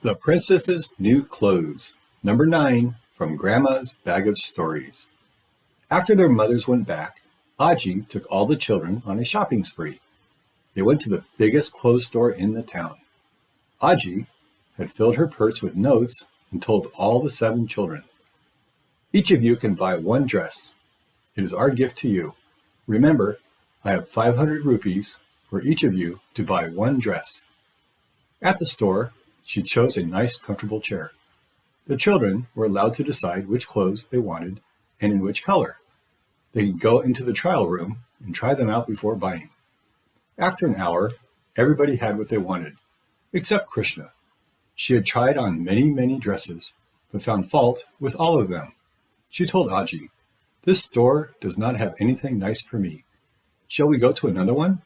The Princess's New Clothes. Number 9 from Grandma's Bag of Stories. After their mothers went back, Aji took all the children on a shopping spree. They went to the biggest clothes store in the town. Aji had filled her purse with notes and told all the 7 children, "Each of you can buy one dress. It is our gift to you. Remember, I have 500 rupees for each of you to buy one dress." At the store, she chose a nice, comfortable chair. The children were allowed to decide which clothes they wanted and in which color. They could go into the trial room and try them out before buying. After an hour, everybody had what they wanted, except Krishna. She had tried on many, many dresses, but found fault with all of them. She told Aji, "This store does not have anything nice for me. Shall we go to another one?"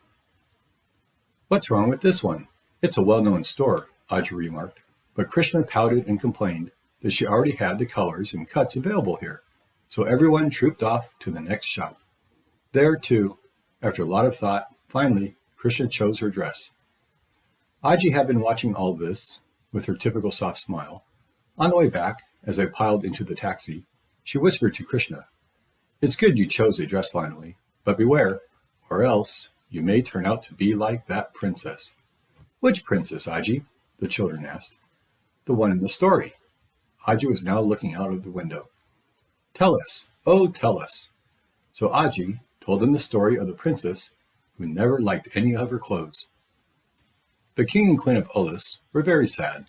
"What's wrong with this one? It's a well-known store," Aji remarked, but Krishna pouted and complained that she already had the colors and cuts available here, so everyone trooped off to the next shop. There, too, after a lot of thought, finally, Krishna chose her dress. Aji had been watching all this with her typical soft smile. On the way back, as they piled into the taxi, she whispered to Krishna, "It's good you chose a dress finally, but beware, or else you may turn out to be like that princess." "Which princess, Aji?" the children asked. "The one in the story." Aji was now looking out of the window. "Tell us, oh tell us." So Aji told them the story of the princess who never liked any of her clothes. The king and queen of Ulis were very sad.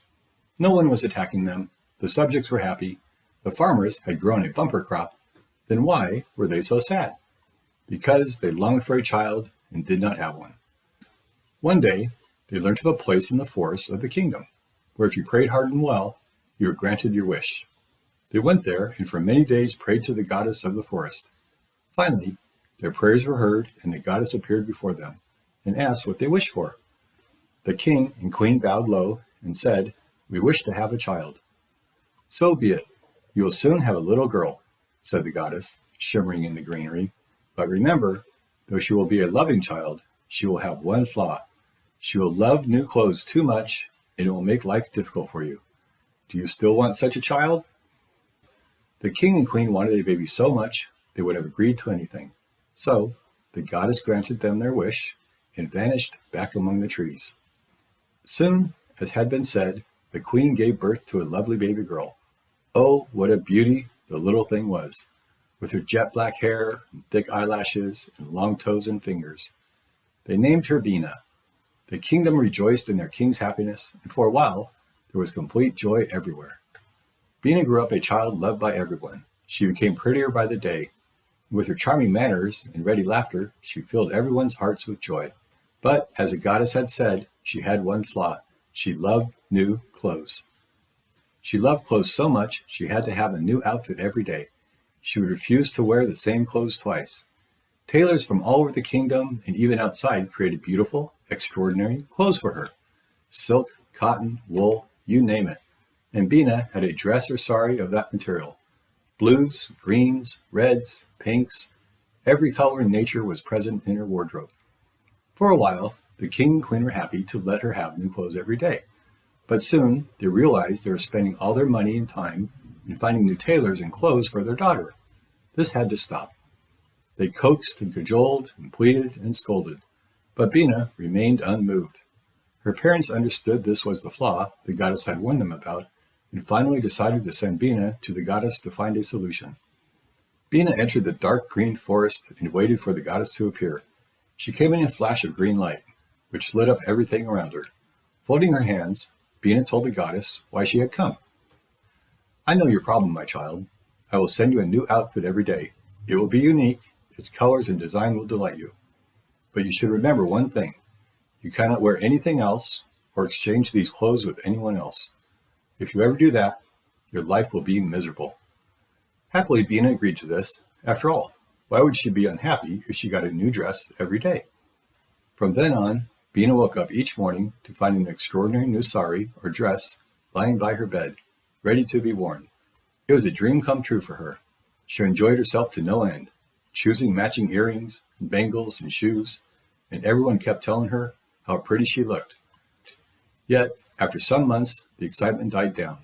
No one was attacking them. The subjects were happy. The farmers had grown a bumper crop. Then why were they so sad? Because they longed for a child and did not have one. One day, they learned of a place in the forest of the kingdom, where if you prayed hard and well, you were granted your wish. They went there and for many days prayed to the goddess of the forest. Finally, their prayers were heard and the goddess appeared before them and asked what they wished for. The king and queen bowed low and said, "We wish to have a child." "So be it. You will soon have a little girl," said the goddess, shimmering in the greenery. "But remember, though she will be a loving child, she will have one flaw. She will love new clothes too much, and it will make life difficult for you. Do you still want such a child?" The king and queen wanted a baby so much they would have agreed to anything. So the goddess granted them their wish and vanished back among the trees. Soon, as had been said, the queen gave birth to a lovely baby girl. Oh, what a beauty the little thing was, with her jet black hair and thick eyelashes and long toes and fingers. They named her Bina. The kingdom rejoiced in their king's happiness, and for a while, there was complete joy everywhere. Bina grew up a child loved by everyone. She became prettier by the day. With her charming manners and ready laughter, she filled everyone's hearts with joy. But, as the goddess had said, she had one flaw. She loved new clothes. She loved clothes so much, she had to have a new outfit every day. She would refuse to wear the same clothes twice. Tailors from all over the kingdom and even outside created beautiful, extraordinary clothes for her. Silk, cotton, wool, you name it. And Bina had a dress or sari of that material. Blues, greens, reds, pinks, every color in nature was present in her wardrobe. For a while, the king and queen were happy to let her have new clothes every day. But soon, they realized they were spending all their money and time in finding new tailors and clothes for their daughter. This had to stop. They coaxed and cajoled and pleaded and scolded, but Bina remained unmoved. Her parents understood this was the flaw the goddess had warned them about, and finally decided to send Bina to the goddess to find a solution. Bina entered the dark green forest and waited for the goddess to appear. She came in a flash of green light, which lit up everything around her. Folding her hands, Bina told the goddess why she had come. "I know your problem, my child. I will send you a new outfit every day. It will be unique. Its colors and design will delight you. But you should remember one thing. You cannot wear anything else or exchange these clothes with anyone else. If you ever do that, your life will be miserable." Happily, Bina agreed to this. After all, why would she be unhappy if she got a new dress every day? From then on, Bina woke up each morning to find an extraordinary new sari or dress lying by her bed, ready to be worn. It was a dream come true for her. She enjoyed herself to no end, choosing matching earrings, and bangles, and shoes, and everyone kept telling her how pretty she looked. Yet, After some months, the excitement died down.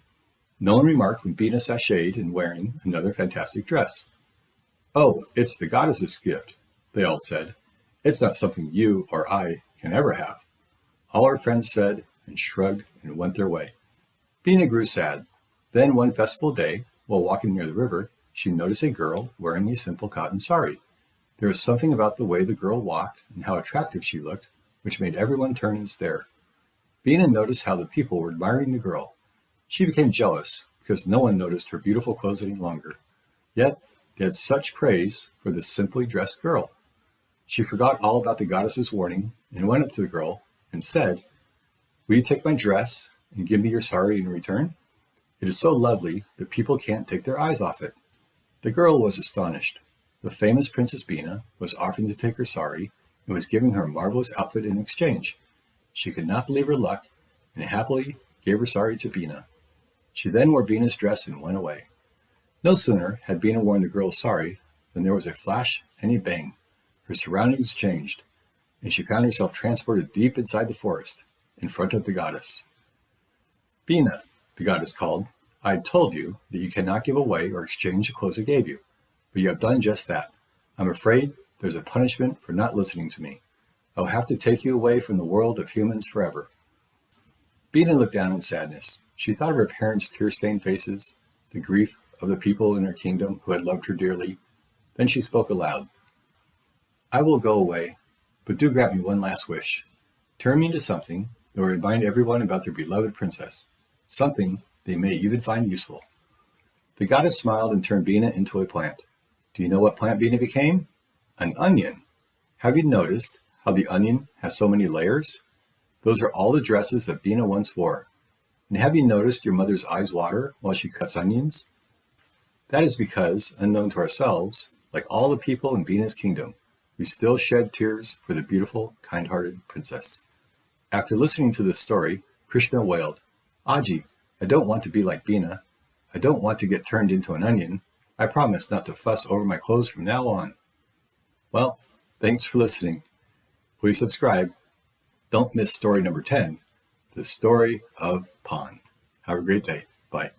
No one remarked when Bina sashayed in wearing another fantastic dress. "Oh, it's the goddess's gift," they all said. "It's not something you or I can ever have." All her friends said and shrugged and went their way. Bina grew sad. Then one festival day, while walking near the river, she noticed a girl wearing a simple cotton sari. There was something about the way the girl walked and how attractive she looked, which made everyone turn and stare. Bina noticed how the people were admiring the girl. She became jealous because no one noticed her beautiful clothes any longer. Yet they had such praise for this simply dressed girl. She forgot all about the goddess's warning and went up to the girl and said, "Will you take my dress and give me your sari in return? It is so lovely that people can't take their eyes off it." The girl was astonished. The famous Princess Bina was offering to take her sari and was giving her a marvelous outfit in exchange. She could not believe her luck and happily gave her sari to Bina. She then wore Bina's dress and went away. No sooner had Bina worn the girl's sari than there was a flash and a bang. Her surroundings changed, and she found herself transported deep inside the forest, in front of the goddess. "Bina," the goddess called, "I had told you that you cannot give away or exchange the clothes I gave you, but you have done just that. I'm afraid there's a punishment for not listening to me. I will have to take you away from the world of humans forever." Bina looked down in sadness. She thought of her parents' tear-stained faces, the grief of the people in her kingdom who had loved her dearly. Then she spoke aloud. "I will go away, but do grant me one last wish. Turn me into something that will remind everyone about their beloved princess, something they may even find useful." The goddess smiled and turned Bina into a plant. Do you know what plant Bina became? An onion. Have you noticed how the onion has so many layers? Those are all the dresses that Bina once wore. And have you noticed your mother's eyes water while she cuts onions? That is because, unknown to ourselves, like all the people in Bina's kingdom, we still shed tears for the beautiful, kind-hearted princess. After listening to this story, Krishna wailed, "Aji, I don't want to be like Bina. I don't want to get turned into an onion. I promise not to fuss over my clothes from now on." Well, thanks for listening. Please subscribe. Don't miss story number 10, The Story of Pan. Have a great day. Bye.